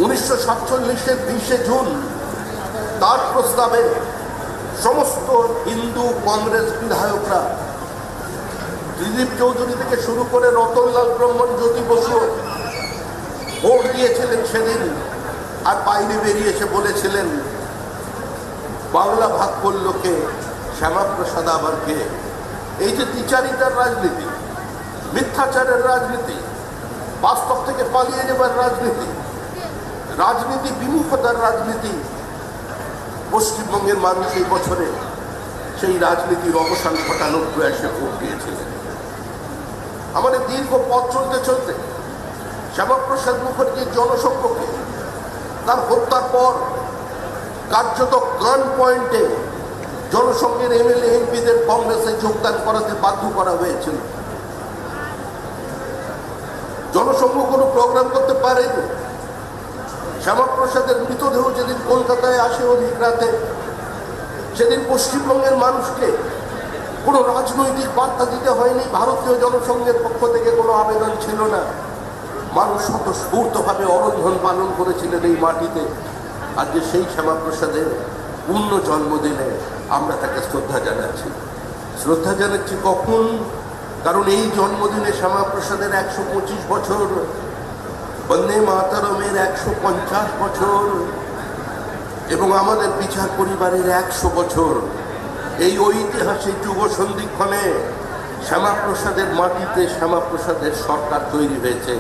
1947-এর 20 June তার প্রস্তাবে সমস্ত হিন্দু কংগ্রেস বিধায়করা দিলীপ চৌধুরী থেকে শুরু করে রতনলাল ব্রহ্মণ, জ্যোতি বসু ভোট দিয়েছিলেন সেদিন। আর বাইরে বেরিয়ে এসে বলেছিলেন বাংলা ভাগ করল কে, শ্যামাপ্রসাদ আবার কে। এই যে দ্বিচারিতার রাজনীতি, মিথ্যাচারের রাজনীতি, বাস্তব থেকে পালিয়ে যাবার রাজনীতি, রাজনীতি বিমুখতার রাজনীতি, পশ্চিমবঙ্গের মানুষ এই বছরে সেই রাজনীতির অবসান ঘটানোর প্রয়াসে ভোট দিয়েছিলেন। আমাদের দীর্ঘ পথ চলতে চলতে শ্যামাপ্রসাদ মুখার্জির জনসংখ্যকে তার হত্যার পর কার্যত গান পয়েন্টে জনসংঘের এমএলএ এমপিদের কংগ্রেসে যোগদান করাতে বাধ্য করা হয়েছিল। জনসংঘ কোনো প্রোগ্রাম করতে পারেনি। শ্যামাপ্রসাদের মৃতদেহ যেদিন কলকাতায় আসে অধিক রাতে, সেদিন পশ্চিমবঙ্গের মানুষকে কোনো রাজনৈতিক বার্তা দিতে হয়নি, ভারতীয় জনসংঘের পক্ষ থেকে কোনো আবেদন ছিল না। মানুষ স্বতঃস্ফূর্তভাবে অরন্ধন পালন করেছিলেন এই মাটিতে। আজকে সেই শ্যামাপ্রসাদের পূর্ণ জন্মদিনে আমরা তাকে শ্রদ্ধা জানাচ্ছি। শ্রদ্ধা জানাচ্ছি কখন? কারণ এই জন্মদিনে শ্যামাপ্রসাদের 125 বছর, বন্দে মাতরমের 150 বছর এবং আমাদের বিচার পরিবারের 100 বছর। এই ঐতিহাসিক যুব সন্ধিক্ষণে শ্যামাপ্রসাদের মাটিতে শ্যামাপ্রসাদের সরকার তৈরি হয়েছে।